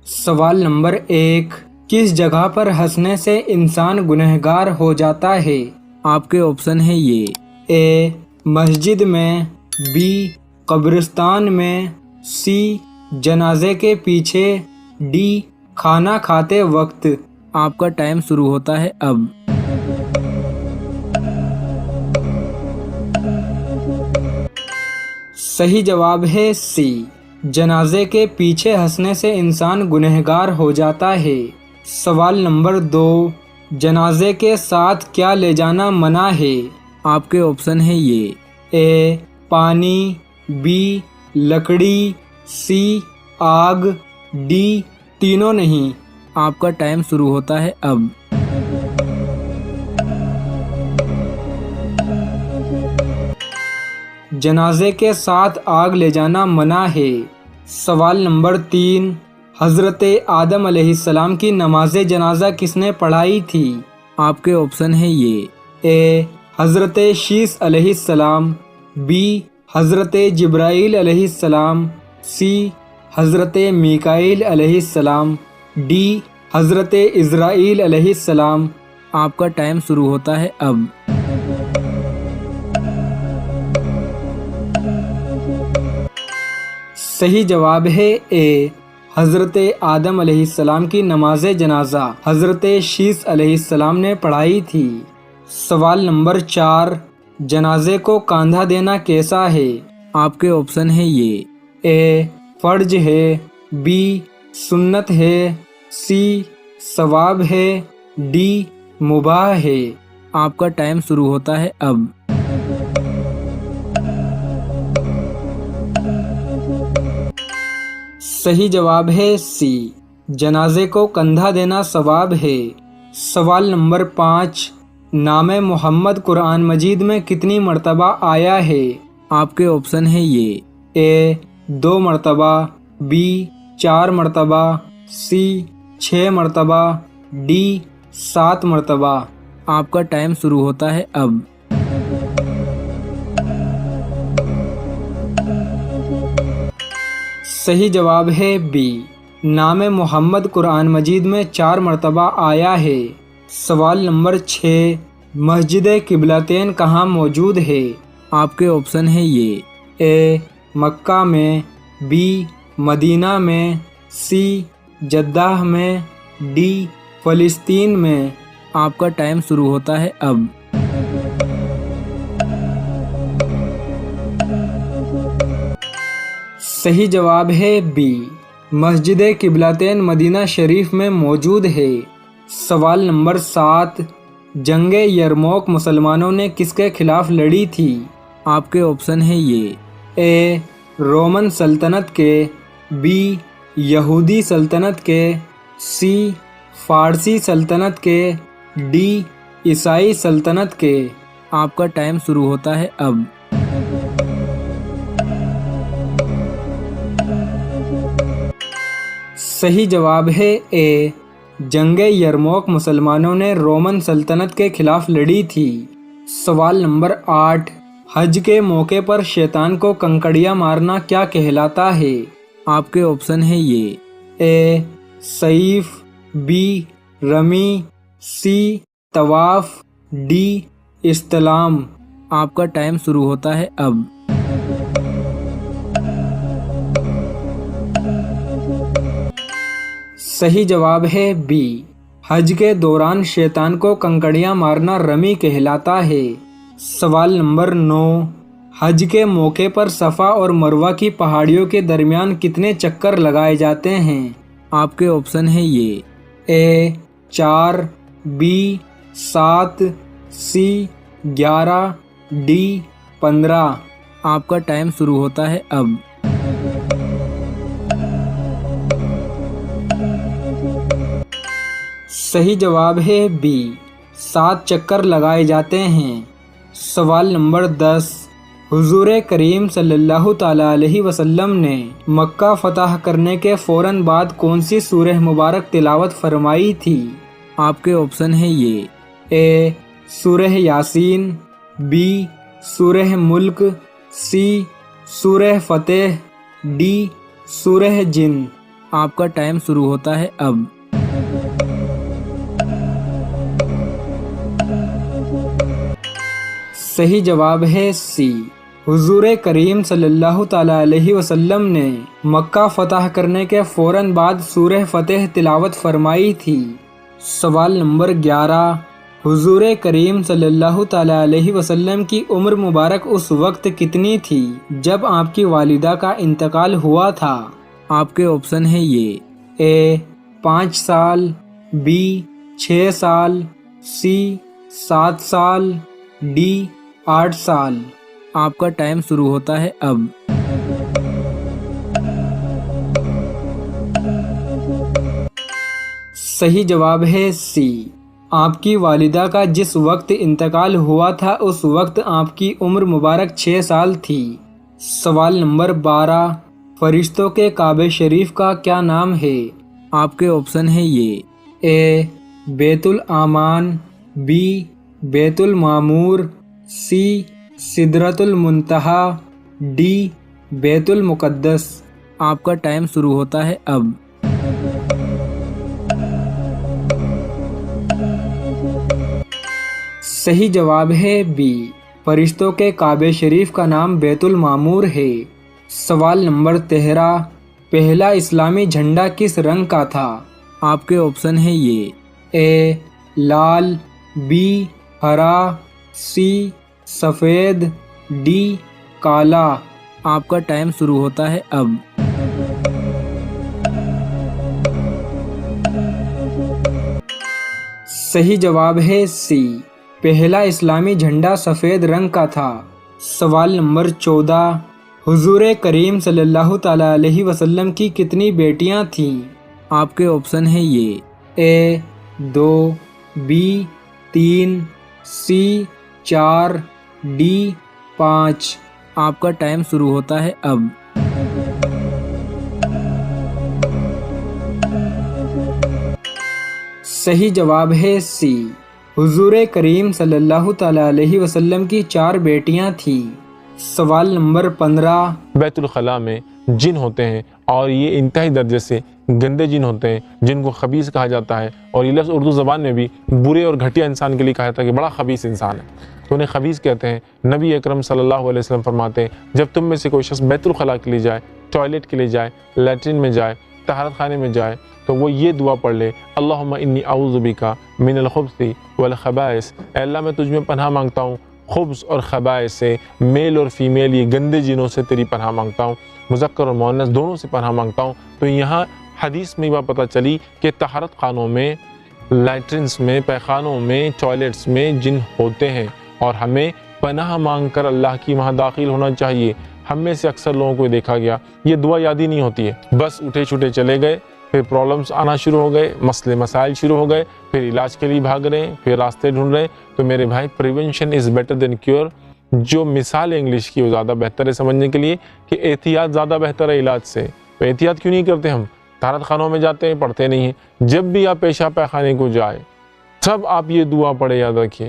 सवाल नंबर 1, किस जगह पर हंसने से इंसान गुनहगार हो जाता है? आपके ऑप्शन है ये। ए. मस्जिद में, बी. कब्रिस्तान में, सी. जनाजे के पीछे, डी. खाना खाते वक्त। आपका टाइम शुरू होता है अब। सही जवाब है सी. जनाजे के पीछे हंसने से इंसान गुनहगार हो जाता है। सवाल नंबर 2, जनाजे के साथ क्या ले जाना मना है? आपके ऑप्शन है ये। ए. पानी, बी. लकड़ी, सी. आग, डी. तीनों नहीं। आपका टाइम शुरू होता है अब। जनाजे के साथ आग ले जाना मना है। सवाल नंबर 3, हजरत आदम अलैहिस्सलाम की नमाज जनाजा किसने पढ़ाई थी? आपके ऑप्शन है ये। ए. हजरत शीस अलैहिस्सलाम, बी. हजरत जिब्राइल अलैहिस्सलाम, सी. हजरत मीकाईल अलैहिस्सलाम, डी. हजरत इज़राइल अलैहिस्सलाम। आपका टाइम शुरू होता है अब। सही जवाब है ए. हजरत आदम अलैहिस्सलाम की नमाज जनाजा हजरत शीस अलैहिस्सलाम ने पढ़ाई थी। सवाल नंबर 4, जनाजे को कंधा देना कैसा है? आपके ऑप्शन है ये। ए. फर्ज है, बी. सुन्नत है, सी. सवाब है, डी. मुबाह है। आपका टाइम शुरू होता है अब। सही जवाब है सी. जनाजे को कंधा देना सवाब है। सवाल नंबर 5, नामे मोहम्मद कुरान मजीद में कितनी मर्तबा आया है? आपके ऑप्शन है ये। ए. 2 मर्तबा, बी. 4 मर्तबा, सी. 6 मर्तबा, डी. 7 मर्तबा। आपका टाइम शुरू होता है अब। सही जवाब है बी. नामे मोहम्मद कुरान मजीद में 4 मर्तबा आया है। सवाल नंबर 6, मस्जिद किबलतैन कहाँ मौजूद है? आपके ऑप्शन है ये। ए. मक्का में, बी. मदीना में, सी. जद्दाह में, डी. फ़लस्तीन में। आपका टाइम शुरू होता है अब। सही जवाब है बी. मस्जिद किबलतैन मदीना शरीफ में मौजूद है। सवाल नंबर 7, जंग यरमौक मुसलमानों ने किसके खिलाफ लड़ी थी? आपके ऑप्शन है ये। ए. रोमन सल्तनत के, बी. यहूदी सल्तनत के, सी. फारसी सल्तनत के, डी. ईसाई सल्तनत के। आपका टाइम शुरू होता है अब। सही जवाब है ए. जंग यरमौक मुसलमानों ने रोमन सल्तनत के खिलाफ लड़ी थी। सवाल नंबर 8, हज के मौके पर शैतान को कंकड़ियां मारना क्या कहलाता है? आपके ऑप्शन है ये। ए. सईफ, बी. रमी, सी. तवाफ, डी. इस्तेलाम। आपका टाइम शुरू होता है अब। सही जवाब है बी. हज के दौरान शैतान को कंकड़ियां मारना रमी कहलाता है। सवाल नंबर 9, हज के मौके पर सफ़ा और मरवा की पहाड़ियों के दरमियान कितने चक्कर लगाए जाते हैं? आपके ऑप्शन है ये। ए. 4, बी. 7, सी. 11, डी. 15। आपका टाइम शुरू होता है अब। सही जवाब है बी. 7 चक्कर लगाए जाते हैं। सवाल नंबर 10, हुजूर करीम सल्लल्लाहु ताला अलैहि वसल्लम ने मक्का फतह करने के फ़ौरन बाद कौन सी सूरह मुबारक तिलावत फरमाई थी? आपके ऑप्शन है ये। ए. सूरह यासीन, बी. सूरह मुल्क, सी. सूरह फतेह, डी. सूरह जिन। आपका टाइम शुरू होता है अब। सही जवाब है सी। हुजूर करीम सल्लल्लाहु ताला अलैहि वसल्लम ने मक्का फतह करने के फ़ौरन बाद सूरह फतेह तिलावत फरमाई थी। सवाल नंबर 11। हुजूर करीम सल्लल्लाहु ताला अलैहि वसल्लम की उम्र मुबारक उस वक्त कितनी थी जब आपकी वालिदा का इंतकाल हुआ था? आपके ऑप्शन है ये। ए 5 साल, बी 6 साल, सी 7 साल, डी 8 साल। आपका टाइम शुरू होता है अब। सही जवाब है सी। आपकी वालिदा का जिस वक्त इंतकाल हुआ था उस वक्त आपकी उम्र मुबारक 6 साल थी। सवाल नंबर 12। फरिश्तों के काबे शरीफ का क्या नाम है? आपके ऑप्शन है ये। ए बैतुल आमान, बी बैतुल मामूर, सी सिदरतुल मुंतहा, डी बैतुल मुक़द्दस। आपका टाइम शुरू होता है अब। सही जवाब है बी। फरिश्तों के काबे शरीफ का नाम बैतुल मामूर है। सवाल नंबर 13। पहला इस्लामी झंडा किस रंग का था? आपके ऑप्शन है ये। ए लाल, बी हरा, सी सफ़ेद, डी काला। आपका टाइम शुरू होता है अब। सही जवाब है सी। पहला इस्लामी झंडा सफ़ेद रंग का था। सवाल नंबर 14। हुजूर करीम सल्लल्लाहु ताला अलैहि वसल्लम की कितनी बेटियां थीं? आपके ऑप्शन है ये। ए 2, बी 3, सी 4, डी 5। आपका टाइम शुरू होता है अब। सही जवाब है सी। हुजूर करीम सल्लल्लाहु ताला अलैहि वसल्लम की 4 बेटियां थीं। सवाल नंबर 15। बैतुल खला में जिन होते हैं और ये इंतहाई दर्जे से गंदे जिन होते हैं जिनको खबीस कहा जाता है, और ये लफ्ज़ उर्दू ज़बान में भी बुरे और घटिया इंसान के लिए कहा जाता है कि बड़ा खबीस इंसान है, तो उन्हें खबीस कहते हैं। नबी अकरम सल्लल्लाहु अलैहि वसल्लम फरमाते हैं जब तुम में से कोई शख्स बैतुल खला के लिए जाए, टॉयलेट के लिए जाए, लैट्रिन में जाए, तहारत खाने में जाए, तो वो ये दुआ पढ़ ले, अल्लाहुम्मा इन्नी अऊज़ु बिका मिनल खुब्सी वल खबाइस। अल्लाह मैं तुझ में पनाह मांगता हूँ खुब्स और खबाइस से, मेल और फीमेल ये गंदे जिनों से तेरी पनाह मांगता हूँ, मुज़क्कर और मुअन्नस दोनों से पनाह मांगता हूँ। तो यहाँ हदीस में बात पता चली कि तहारत खानों में, लैट्रिन्स में, पैखानों में, टॉयलेट्स में जिन होते हैं और हमें पनाह मांग कर अल्लाह की वहाँ दाखिल होना चाहिए। हम में से अक्सर लोगों को देखा गया ये दुआ याद ही नहीं होती है, बस उठे छुटे चले गए, फिर प्रॉब्लम्स आना शुरू हो गए, मसले मसाइल शुरू हो गए, फिर इलाज के लिए भाग रहे हैं, फिर रास्ते ढूंढ रहे हैं। तो मेरे भाई prevention is better than cure, जो मिसाल है इंग्लिश की वो ज़्यादा बेहतर है समझने के लिए कि एहतियात ज़्यादा बेहतर है इलाज से। तो एहतियात क्यों नहीं करते हम? तहारत खानों में जाते हैं, पढ़ते नहीं हैं। जब भी आप पेशाब पैखाने को जाए तब आप ये दुआ पढ़े, याद रखिए,